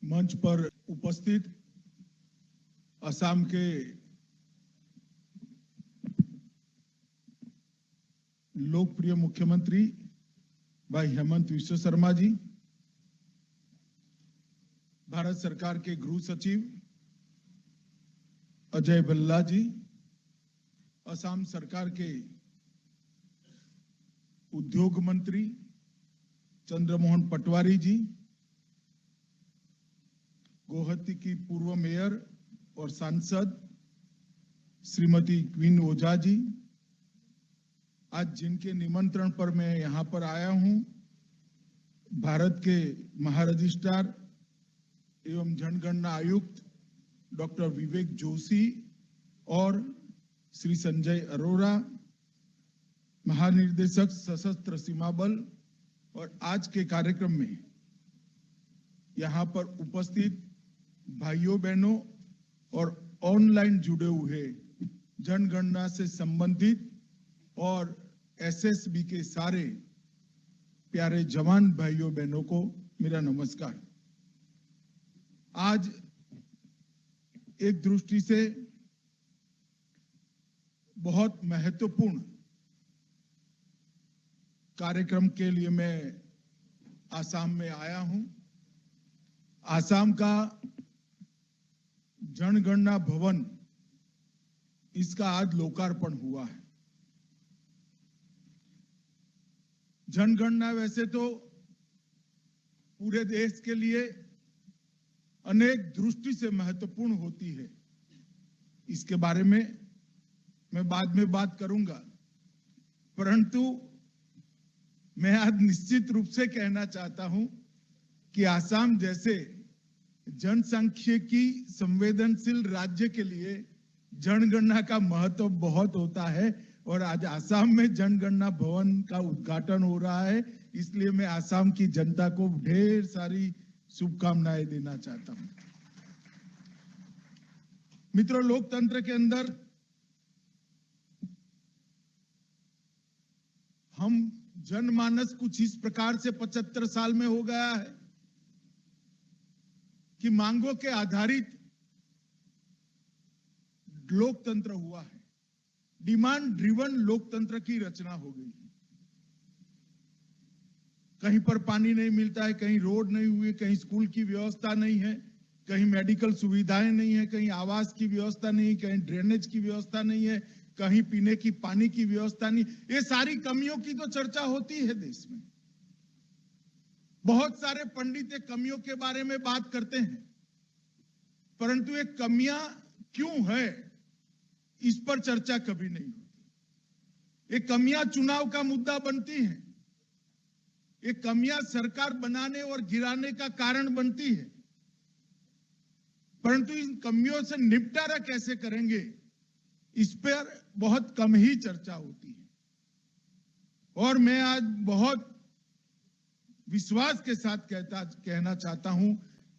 मंच पर उपस्थित असम के लोकप्रिय मुख्यमंत्री भाई हेमंत विश्व शर्मा जी, भारत सरकार के गृह सचिव अजय भल्ला जी, असम सरकार के उद्योग मंत्री चंद्रमोहन पटवारी जी, गुवाहाटी की पूर्व मेयर और सांसद श्रीमती क्वीन ओझा जी, आज जिनके निमंत्रण पर मैं यहां पर आया हूं, भारत के महारजिस्ट्रार एवं जनगणना आयुक्त डॉक्टर विवेक जोशी और श्री संजय अरोरा, महानिर्देशक सशस्त्र सीमा बल, और आज के कार्यक्रम में यहां पर उपस्थित भाइयों बहनों और ऑनलाइन जुड़े हुए जनगणना से संबंधित और एसएसबी के सारे प्यारे जवान भाइयों बहनों को मेरा नमस्कार। आज एक दृष्टि से बहुत महत्वपूर्ण कार्यक्रम के लिए मैं आसाम में आया हूं। आसाम का जनगणना भवन, इसका आज लोकार्पण हुआ है। जनगणना वैसे तो पूरे देश के लिए अनेक दृष्टि से महत्वपूर्ण होती है, इसके बारे में मैं बाद में बात करूंगा, परंतु मैं आज निश्चित रूप से कहना चाहता हूं कि आसाम जैसे जनसांख्यिकी संवेदनशील राज्य के लिए जनगणना का महत्व बहुत होता है और आज आसाम में जनगणना भवन का उद्घाटन हो रहा है, इसलिए मैं आसाम की जनता को ढेर सारी शुभकामनाएं देना चाहता हूं। मित्रों, लोकतंत्र के अंदर हम जनमानस कुछ इस प्रकार से 75 साल में हो गया है कि मांगों के आधारित लोकतंत्र हुआ है। डिमांड ड्रिवन लोकतंत्र की रचना हो गई है। कहीं पर पानी नहीं मिलता है, कहीं रोड नहीं हुए, कहीं स्कूल की व्यवस्था नहीं है, कहीं मेडिकल सुविधाएं नहीं है, कहीं आवास की व्यवस्था नहीं, कहीं ड्रेनेज की व्यवस्था नहीं है, कहीं पीने की पानी की व्यवस्था नहीं। ये सारी कमियों की तो चर्चा होती है देश में। बहुत सारे पंडित ये कमियों के बारे में बात करते हैं, परंतु ये कमियां क्यों है, इस पर चर्चा कभी नहीं होती। ये कमियां चुनाव का मुद्दा बनती हैं, ये कमियां सरकार बनाने और गिराने का कारण बनती है, परंतु इन कमियों से निपटारा कैसे करेंगे, इस पर बहुत कम ही चर्चा होती है। और मैं आज बहुत विश्वास के साथ कहना चाहता हूं,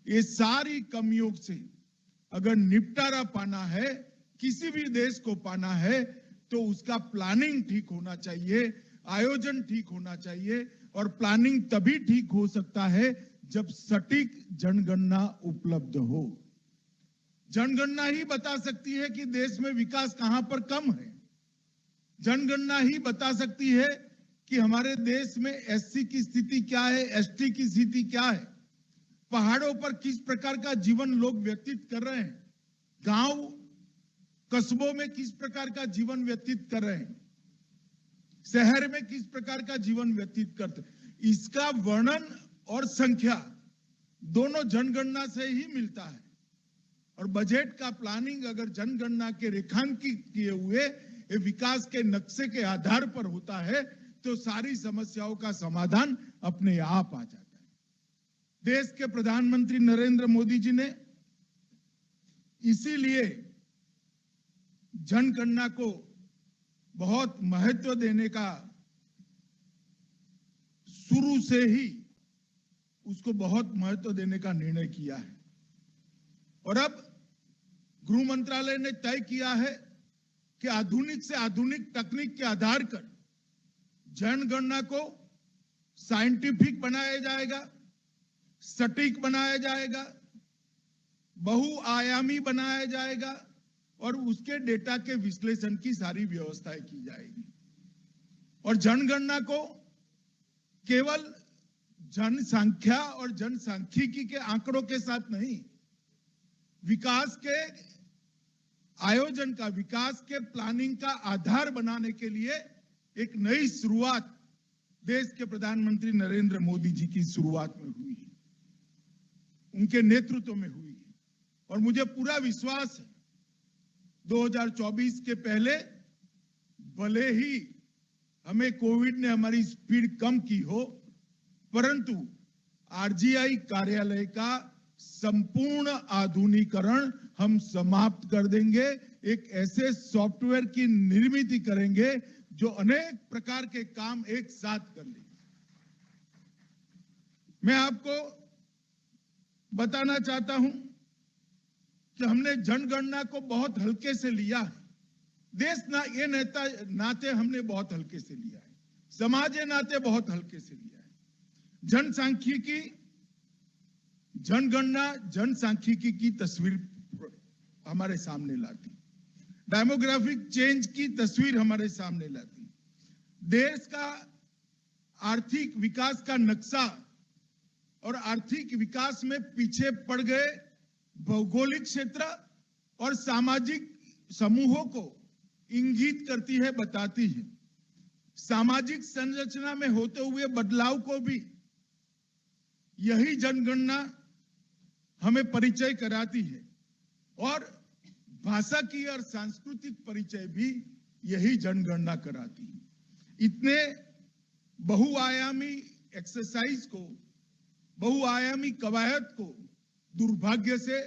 ये सारी कमियों से अगर निपटारा पाना है, किसी भी देश को पाना है, तो उसका प्लानिंग ठीक होना चाहिए, आयोजन ठीक होना चाहिए, और प्लानिंग तभी ठीक हो सकता है जब सटीक जनगणना उपलब्ध हो। जनगणना ही बता सकती है कि देश में विकास कहां पर कम है। जनगणना ही बता सकती है कि हमारे देश में एससी की स्थिति क्या है, एसटी की स्थिति क्या है, पहाड़ों पर किस प्रकार का जीवन लोग व्यतीत कर रहे हैं, गांव कस्बों में किस प्रकार का जीवन व्यतीत कर रहे हैं, शहर में किस प्रकार का जीवन व्यतीत करते, इसका वर्णन और संख्या दोनों जनगणना से ही मिलता है। और बजट का प्लानिंग अगर जनगणना के रेखांकित किए हुए विकास के नक्शे के आधार पर होता है, तो सारी समस्याओं का समाधान अपने आप आ जाता है। देश के प्रधानमंत्री नरेंद्र मोदी जी ने इसीलिए जनगणना को बहुत महत्व देने का, शुरू से ही उसको बहुत महत्व देने का निर्णय किया है। और अब गृह मंत्रालय ने तय किया है कि आधुनिक से आधुनिक तकनीक के आधार पर जनगणना को साइंटिफिक बनाया जाएगा, सटीक बनाया जाएगा, बहुआयामी बनाया जाएगा और उसके डेटा के विश्लेषण की सारी व्यवस्थाएं की जाएगी। और जनगणना को केवल जनसंख्या और जनसांख्यिकी के आंकड़ों के साथ नहीं, विकास के आयोजन का, विकास के प्लानिंग का आधार बनाने के लिए एक नई शुरुआत देश के प्रधानमंत्री नरेंद्र मोदी जी की शुरुआत में हुई है, उनके नेतृत्व में हुई है। और मुझे पूरा विश्वास है 2024 के पहले भले ही हमें कोविड ने हमारी स्पीड कम की हो, परंतु आरजीआई कार्यालय का संपूर्ण आधुनिकीकरण हम समाप्त कर देंगे। एक ऐसे सॉफ्टवेयर की निर्मित करेंगे जो अनेक प्रकार के काम एक साथ कर लेंगे। मैं आपको बताना चाहता हूं कि हमने जनगणना को बहुत हल्के से लिया है। देश ना ये नाते हमने बहुत हल्के से लिया है, समाज के नाते बहुत हल्के से लिया है। जनसांख्यिकी, जनगणना जनसांख्यिकी की तस्वीर हमारे सामने लाती, डेमोग्राफिक चेंज की तस्वीर हमारे सामने लाती, देश का आर्थिक विकास का नक्शा और आर्थिक विकास में पीछे पड़ गए भौगोलिक क्षेत्र और सामाजिक समूहों को इंगित करती है, बताती है। सामाजिक संरचना में होते हुए बदलाव को भी यही जनगणना हमें परिचय कराती है और भाषा की और सांस्कृतिक परिचय भी यही जनगणना कराती है। इतने बहुआयामी एक्सरसाइज को, बहुआयामी कवायद को दुर्भाग्य से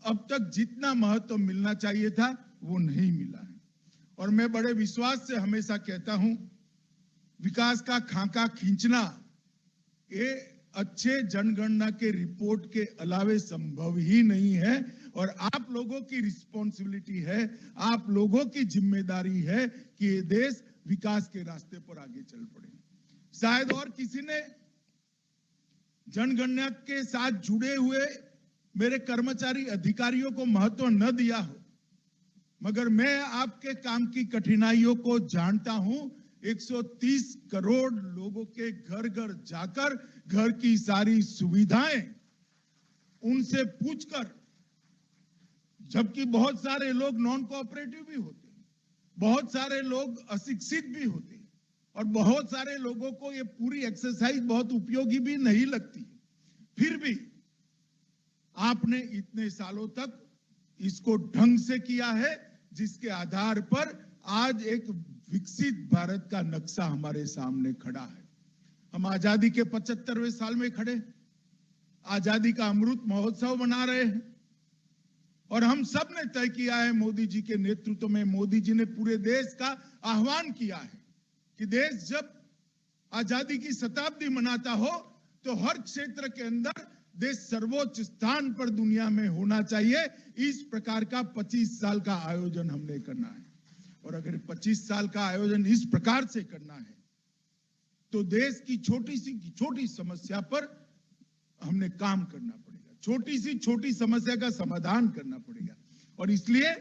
अब तक जितना महत्व मिलना चाहिए था वो नहीं मिला है। और मैं बड़े विश्वास से हमेशा कहता हूं, विकास का खाका खींचना ये अच्छे जनगणना के रिपोर्ट के अलावे संभव ही नहीं है। और आप लोगों की रिस्पॉन्सिबिलिटी है, आप लोगों की जिम्मेदारी है कि ये देश विकास के रास्ते पर आगे चल पड़े। शायद और किसी ने जनगणना के साथ जुड़े हुए मेरे कर्मचारी अधिकारियों को महत्व न दिया हो, मगर मैं आपके काम की कठिनाइयों को जानता हूं। 130 करोड़ लोगों के घर घर जाकर घर की सारी सुविधाएं उनसे पूछकर, जबकि बहुत सारे लोग नॉन कोऑपरेटिव भी होते हैं, बहुत सारे लोग अशिक्षित भी होते हैं और बहुत सारे लोगों को ये पूरी एक्सरसाइज बहुत उपयोगी भी नहीं लगती, फिर भी आपने इतने सालों तक इसको ढंग से किया है, जिसके आधार पर आज एक विकसित भारत का नक्शा हमारे सामने खड़ा है। हम आजादी के 75वें साल में खड़े, आजादी का अमृत महोत्सव मना रहे हैं और हम सब ने तय किया है, मोदी जी के नेतृत्व में मोदी जी ने पूरे देश का आह्वान किया है कि देश जब आजादी की शताब्दी मनाता हो तो हर क्षेत्र के अंदर देश सर्वोच्च स्थान पर दुनिया में होना चाहिए। इस प्रकार का 25 साल का आयोजन हमने करना है। और अगर 25 साल का आयोजन इस प्रकार से करना है तो देश की छोटी सी छोटी समस्या पर हमने काम करना पड़ेगा, छोटी सी छोटी समस्या का समाधान करना पड़ेगा। और इसलिए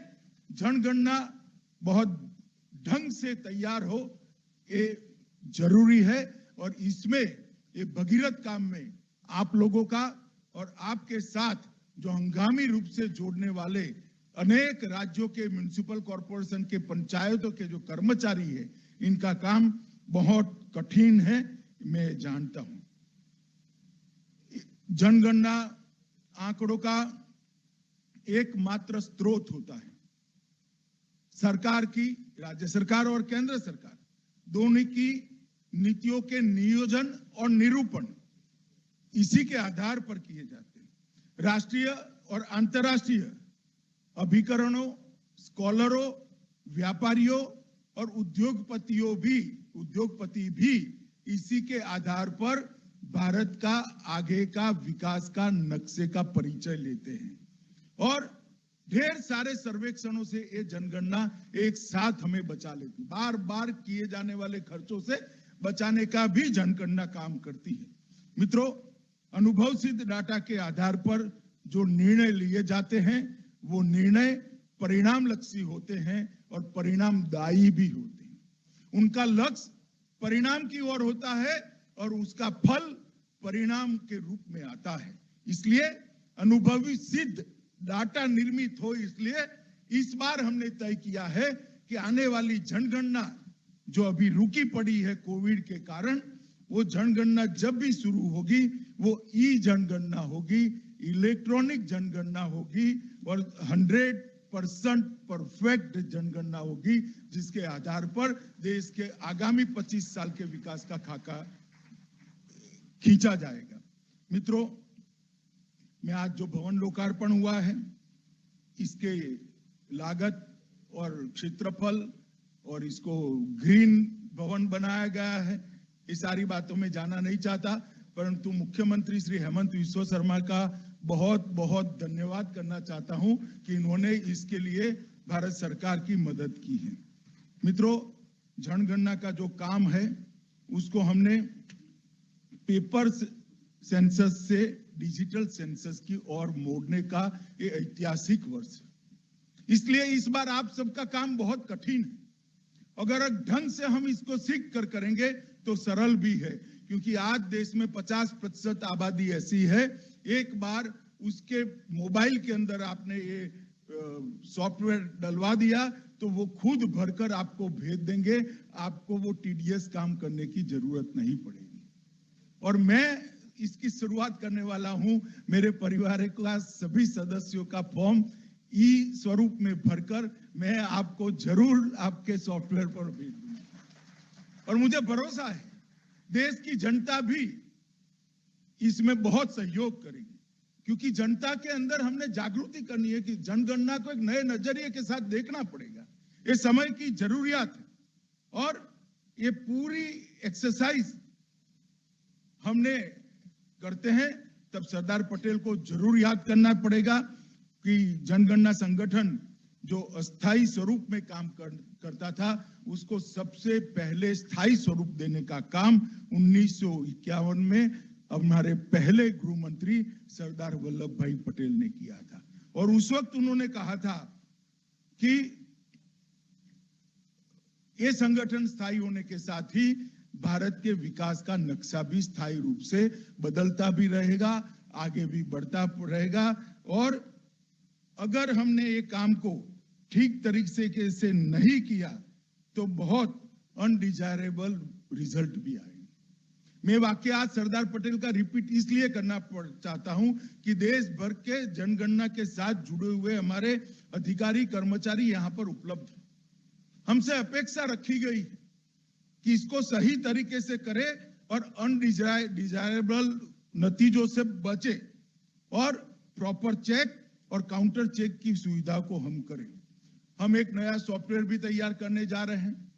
जनगणना बहुत ढंग से तैयार हो, ये जरूरी है। और इसमें ये भगीरथ काम में आप लोगों का और आपके साथ जो हंगामी रूप से जोड़ने वाले अनेक राज्यों के म्युनिसिपल कॉर्पोरेशन के पंचायतों के जो कर्मचारी है, इनका काम बहुत कठिन है, मैं जानता हूं। जनगणना आंकड़ों का एकमात्र स्रोत होता है। सरकार की, राज्य सरकार और केंद्र सरकार दोनों की नीतियों के नियोजन और निरूपण इसी के आधार पर किए जाते हैं। राष्ट्रीय और अंतर्राष्ट्रीय अभिकरणों, स्कॉलरों, व्यापारियों और उद्योगपति भी इसी के आधार पर भारत का आगे का विकास का नक्शे का परिचय लेते हैं। और ढेर सारे सर्वेक्षणों से ये जनगणना एक साथ हमें बचा लेती, बार बार किए जाने वाले खर्चों से बचाने का भी जनगणना काम करती है। मित्रों, अनुभव सिद्ध डाटा के आधार पर जो निर्णय लिए जाते हैं वो निर्णय परिणामलक्षी होते हैं और परिणामदायी भी होते हैं। उनका लक्ष्य परिणाम की ओर होता है और उसका फल परिणाम के रूप में आता है। इसलिए अनुभवी सिद्ध डाटा निर्मित हो, इसलिए इस बार हमने तय किया है कि आने वाली जनगणना जो अभी रुकी पड़ी है कोविड के कारण, वो जनगणना जब भी शुरू होगी वो ई जनगणना होगी, इलेक्ट्रॉनिक जनगणना होगी और 100% परफेक्ट जनगणना होगी, जिसके आधार पर देश के आगामी 25 साल के विकास का खाका खींचा जाएगा। मित्रों, मैं आज जो भवन लोकार्पण हुआ है, इसके लागत और क्षेत्रफल और इसको ग्रीन भवन बनाया गया है, ये सारी बातों में जाना नहीं चाहता, परंतु मुख्यमंत्री श्री हेमंत बिस्वा शर्मा का बहुत बहुत धन्यवाद करना चाहता हूं कि इन्होंने इसके लिए भारत सरकार की मदद की है। मित्रों, जनगणना का जो काम है उसको हमने पेपर सेंसस से डिजिटल सेंसस की ओर मोड़ने का ये ऐतिहासिक वर्ष है। इसलिए इस बार आप सबका काम बहुत कठिन है। अगर ढंग से हम इसको सीख कर करेंगे तो सरल भी है, क्योंकि आज देश में 50% आबादी ऐसी है, एक बार उसके मोबाइल के अंदर आपने ये सॉफ्टवेयर डलवा दिया तो वो खुद भरकर आपको भेज देंगे, आपको वो टीडीएस काम करने की जरूरत नहीं पड़ेगी। और मैं इसकी शुरुआत करने वाला हूं, मेरे परिवार का सभी सदस्यों का फॉर्म ई स्वरूप में भरकर मैं आपको जरूर आपके सॉफ्टवेयर पर भेज दूंगा। और मुझे भरोसा है देश की जनता भी इसमें बहुत सहयोग करेगी, क्योंकि जनता के अंदर हमने जागृति करनी है कि जनगणना को एक नए नजरिए के साथ देखना पड़ेगा। ये समय की जरूरियत है और ये पूरी एक्सरसाइज हमने करते हैं तब सरदार पटेल को जरूर याद करना पड़ेगा कि जनगणना संगठन जो अस्थायी स्वरूप में काम करता था, उसको सबसे पहले स्थायी स्वरूप देने का काम 1951 में हमारे पहले गृह मंत्री सरदार वल्लभ भाई पटेल ने किया था। और उस वक्त उन्होंने कहा था कि ये संगठन स्थायी होने के साथ ही भारत के विकास का नक्शा भी स्थायी रूप से बदलता भी रहेगा, आगे भी बढ़ता रहेगा। और अगर हमने ये काम को ठीक तरीके से नहीं किया तो बहुत अनडिजायरेबल रिजल्ट भी आएंगे। मैं वाकया सरदार पटेल का रिपीट इसलिए करना चाहता हूं कि देश भर के जनगणना के साथ जुड़े हुए हमारे अधिकारी कर्मचारी यहां पर उपलब्ध हैं। हमसे अपेक्षा रखी गई है कि इसको सही तरीके से करे और अनडिजायरेबल नतीजों से बचे और प्रॉपर चेक और काउंटर चेक की सुविधा को हम करें। हम एक नया सॉफ्टवेयर भी तैयार करने जा रहे हैं।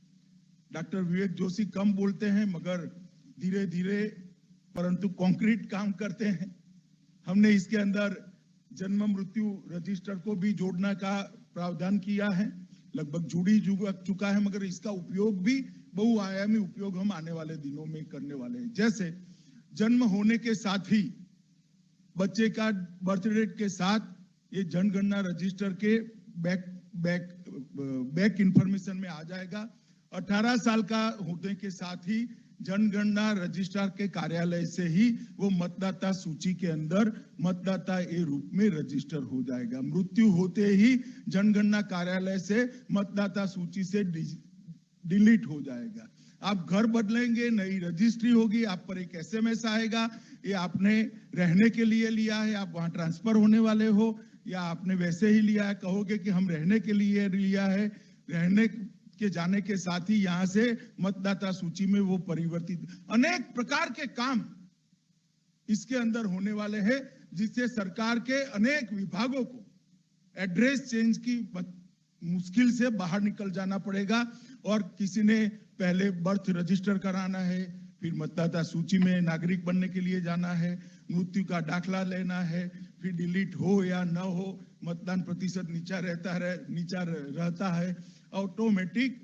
डॉक्टर विवेक जोशी कम बोलते हैं मगर धीरे धीरे परंतु कॉन्क्रीट काम करते हैं। हमने इसके अंदर जन्म मृत्यु रजिस्टर को भी जोड़ने का प्रावधान किया है, लगभग जुड़ी चुका है, मगर इसका उपयोग भी बहुआयामी उपयोग हम आने वाले दिनों में करने वाले हैं। जैसे जन्म होने के साथ ही बच्चे का बर्थ डेट के साथ ये जनगणना रजिस्टर के बैक इंफॉर्मेशन में आ जाएगा। 18 साल का होने के साथ ही जनगणना रजिस्ट्रार के कार्यालय से ही वो मतदाता सूची के अंदर मतदाता ए रूप में रजिस्टर हो जाएगा। मृत्यु होते ही जनगणना कार्यालय से मतदाता सूची से डिलीट हो जाएगा। आप घर बदलेंगे, नई रजिस्ट्री होगी, आप पर एक एसएमएस आएगा, ये आपने रहने के लिए लिया है, आप वहां ट्रांसफर होने वाले हो, या आपने वैसे ही लिया है, कहोगे कि हम रहने के लिए लिया है, रहने के जाने के साथ ही यहां से मतदाता सूची में वो परिवर्तित, अनेक प्रकार के काम इसके अंदर होने वाले हैं, जिससे सरकार के अनेक विभागों को एड्रेस चेंज की मुश्किल से बाहर निकल जाना पड़ेगा। और किसी ने पहले बर्थ रजिस्टर कराना है, फिर मतदाता सूची में नागरिक बनने के लिए जाना है, मृत्यु का दाखला लेना है, फिर डिलीट हो या न हो मतदान प्रतिशत नीचा रहता है, ऑटोमेटिक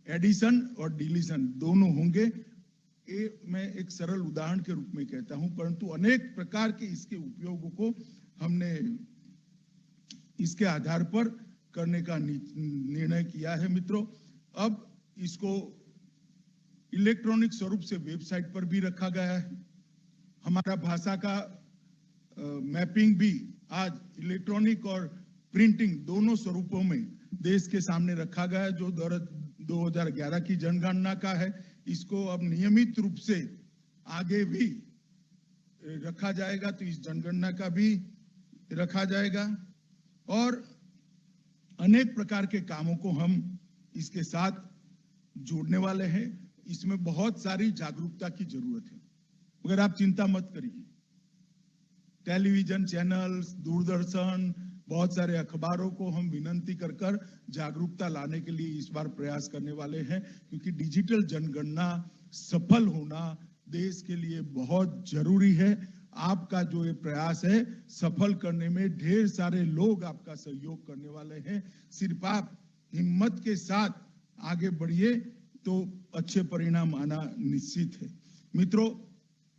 एडिशन और डिलीशन दोनों होंगे। ये मैं एक सरल उदाहरण के रूप में कहता हूं, परंतु अनेक प्रकार के इसके उपयोगों को हमने इसके आधार पर करने का निर्णय किया है। मित्रों, अब इसको इलेक्ट्रॉनिक स्वरूप से वेबसाइट पर भी रखा गया है। हमारा भाषा का मैपिंग भी आज इलेक्ट्रॉनिक और प्रिंटिंग दोनों स्वरूपों में देश के सामने रखा गया है। जो 2011 की जनगणना का है, इसको अब नियमित रूप से आगे भी रखा जाएगा, तो इस जनगणना का भी रखा जाएगा और अनेक प्रकार के कामों को हम इसके साथ जोड़ने वाले हैं। इसमें बहुत सारी जागरूकता की जरूरत है, मगर आप चिंता मत करिए। टेलीविजन चैनल्स, दूरदर्शन, बहुत सारे अखबारों को हम विनंती कर कर जागरूकता लाने के लिए इस बार प्रयास करने वाले हैं, क्योंकि डिजिटल जनगणना सफल होना देश के लिए बहुत जरूरी है। आपका जो ये प्रयास है सफल करने में ढेर सारे लोग आपका सहयोग करने वाले हैं। सिर्फ आप हिम्मत के साथ आगे बढ़िए तो अच्छे परिणाम आना निश्चित है। मित्रों,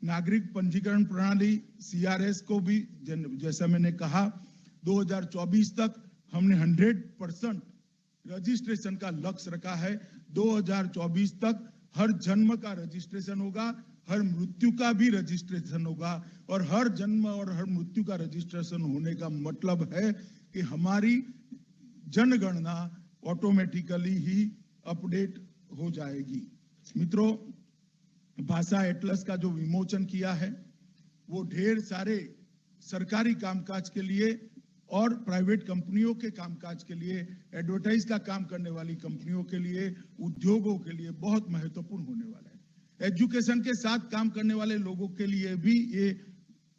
नागरिक पंजीकरण प्रणाली CRS को भी जैसा मैंने कहा 2024 तक हमने 100% रजिस्ट्रेशन का लक्ष्य रखा है। 2024 तक हर जन्म का रजिस्ट्रेशन होगा, हर मृत्यु का भी रजिस्ट्रेशन होगा और हर जन्म और हर मृत्यु का रजिस्ट्रेशन होने का मतलब है कि हमारी जनगणना ऑटोमेटिकली ही अपडेट हो जाएगी। मित्रों, भाषा एटलस का जो विमोचन किया है वो ढेर सारे सरकारी कामकाज के लिए और प्राइवेट कंपनियों के कामकाज के लिए, एडवर्टाइज का काम करने वाली कंपनियों के लिए, उद्योगों के लिए बहुत महत्वपूर्ण होने वाला है। एजुकेशन के साथ काम करने वाले लोगों के लिए भी ये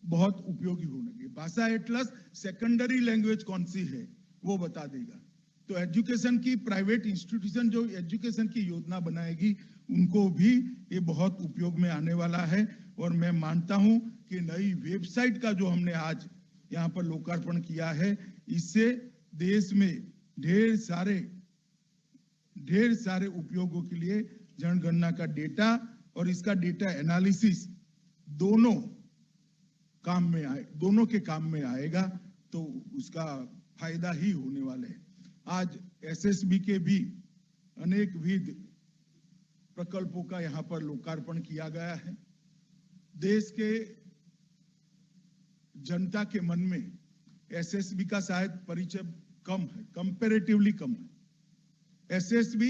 बहुत उपयोगी होने। भाषा एटलस सेकेंडरी लैंग्वेज कौन सी है वो बता देगा। तो एजुकेशन की प्राइवेट इंस्टीट्यूशन जो एजुकेशन की योजना बनाएगी उनको भी ये बहुत उपयोग में आने वाला है। और मैं मानता हूं कि नई वेबसाइट का जो हमने आज यहाँ पर लोकार्पण किया है, इससे देश में ढेर सारे उपयोगों के लिए जनगणना का डेटा और इसका डेटा एनालिसिस दोनों के काम में आएगा, तो उसका फायदा ही होने वाले है। आज SSB के भी अनेक विध प्रकल्पों का यहाँ पर लोकार्पण किया गया है। देश के जनता के मन में SSB का शायद परिचय कम है, कंपैरेटिवली कम है। SSB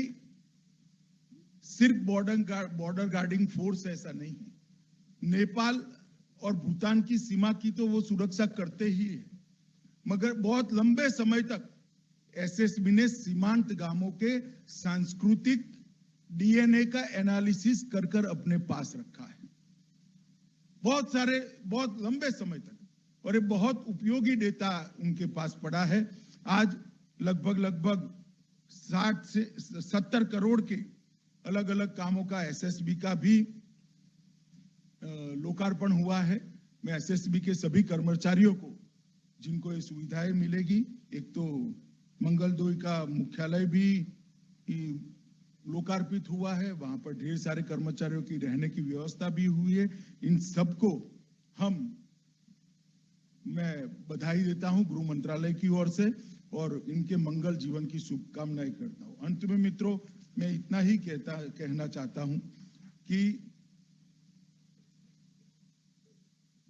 सिर्फ बॉर्डर गार्डिंग फोर्स ऐसा नहीं है। नेपाल और भूटान की सीमा की तो वो सुरक्षा करते ही है, मगर बहुत लंबे समय तक SSB ने सीमांत गांवों के सांस्कृतिक DNA का एनालिसिस कर कर अपने पास रखा है, बहुत लंबे समय तक, और ये बहुत उपयोगी डेटा उनके पास पड़ा है। आज लगभग 60 से 70 करोड़ के अलग अलग कामों का SSB का भी लोकार्पण हुआ है। मैं SSB के सभी कर्मचारियों को, जिनको ये सुविधाएं मिलेगी, एक तो मंगलदोई का मुख्यालय भी लोकार्पित हुआ है, वहां पर ढेर सारे कर्मचारियों की रहने की व्यवस्था भी हुई है। इन सबको मैं बधाई देता हूं गृह मंत्रालय की ओर से और इनके मंगल जीवन की शुभकामनाएं करता हूं। अंत में मित्रों, मैं इतना ही कहना चाहता हूं कि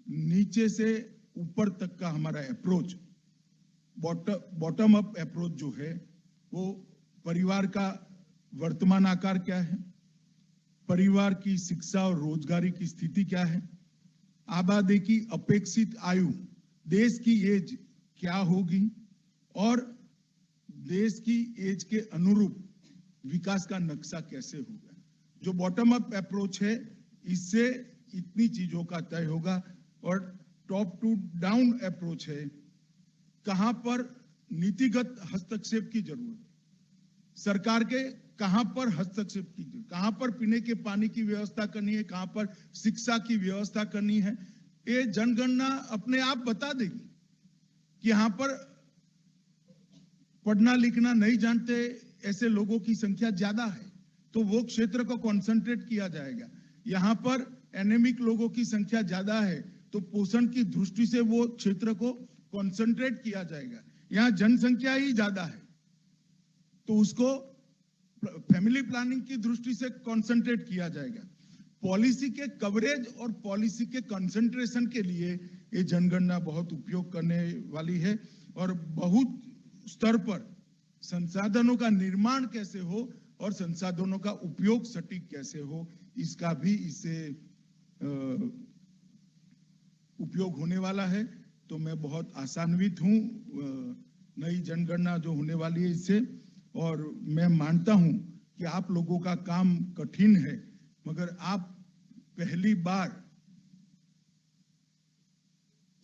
नीचे से ऊपर तक का हमारा अप्रोच, बॉटम अप अप्रोच जो है, वो परिवार का वर्तमान आकार क्या है, परिवार की शिक्षा और रोजगारी की स्थिति क्या है, आबादी की अपेक्षित आयु, देश की एज क्या होगी और देश की एज के अनुरूप विकास का नक्शा कैसे होगा। जो बॉटम अप अप्रोच है, इससे इतनी चीजों का तय होगा। और टॉप टू डाउन अप्रोच है, कहां पर नीतिगत हस्तक्षेप की जरूरत, सरकार के कहां पर हस्तक्षेप की जरूरत, कहां पर पीने के पानी की व्यवस्था करनी है, कहां पर शिक्षा की व्यवस्था करनी है, ये जनगणना अपने आप बता देगी कि यहां पर पढ़ना लिखना नहीं जानते ऐसे लोगों की संख्या ज्यादा है, तो वो क्षेत्र को कॉन्सेंट्रेट किया जाएगा। यहाँ पर एनेमिक लोगों की संख्या ज्यादा है, तो पोषण की दृष्टि से वो क्षेत्र को कॉन्सेंट्रेट किया जाएगा। यहाँ जनसंख्या ही ज्यादा है, तो उसको फैमिली प्लानिंग की दृष्टि से कॉन्सेंट्रेट किया जाएगा। पॉलिसी के कवरेज और पॉलिसी के कंसंट्रेशन के लिए ये जनगणना बहुत उपयोग करने वाली है, और बहुत स्तर पर संसाधनों का निर्माण कैसे हो और संसाधनों का उपयोग सटीक कैसे हो, इसका भी इससे उपयोग होने वाला है। तो मैं बहुत आशान्वित हूं नई जनगणना जो होने वाली है इससे, और मैं मानता हूं कि आप लोगों का काम कठिन है, मगर आप पहली बार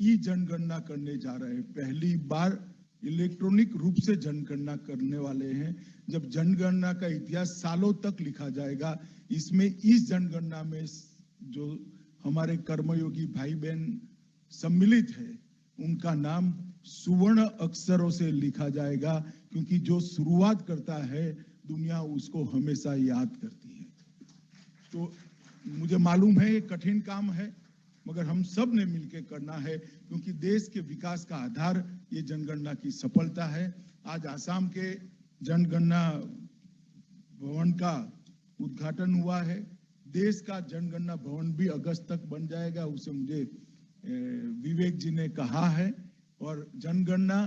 ई जनगणना करने जा रहे हैं, पहली बार इलेक्ट्रॉनिक रूप से जनगणना करने वाले हैं। जब जनगणना का इतिहास सालों तक लिखा जाएगा, इसमें इस जनगणना में जो हमारे कर्मयोगी भाई बहन सम्मिलित है, उनका नाम सुवर्ण अक्षरों से लिखा जाएगा, क्योंकि जो शुरुआत करता है दुनिया उसको हमेशा याद करती है। तो मुझे मालूम है ये कठिन काम है, मगर हम सब ने मिलकर करना है, क्योंकि देश के विकास का आधार ये जनगणना की सफलता है। आज आसाम के जनगणना भवन का उद्घाटन हुआ है। देश का जनगणना भवन भी अगस्त तक बन जाएगा, उसे मुझे विवेक जी ने कहा है। और जनगणना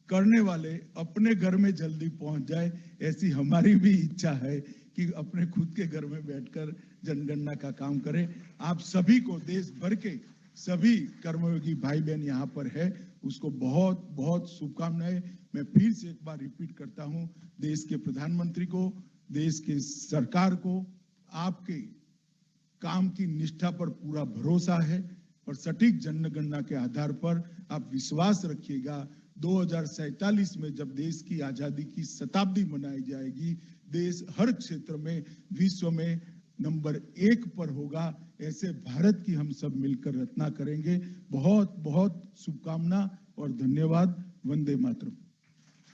करने वाले अपने घर में जल्दी पहुंच जाए, ऐसी हमारी भी इच्छा है कि अपने खुद के घर में बैठकर जनगणना का काम करें। आप सभी को, देश भर के सभी कर्मयोगी भाई बहन यहाँ पर है, उसको बहुत बहुत शुभकामनाएं। मैं फिर से एक बार रिपीट करता हूँ, देश के प्रधानमंत्री को, देश के सरकार को आपके काम की निष्ठा पर पूरा भरोसा है, और सटीक जनगणना के आधार पर आप विश्वास रखिएगा 2047 में जब देश की आजादी की शताब्दी मनाई जाएगी, देश हर क्षेत्र में विश्व में नंबर 1 पर होगा। ऐसे भारत की हम सब मिलकर रचना करेंगे। बहुत बहुत शुभकामना और धन्यवाद। वंदे मातरम।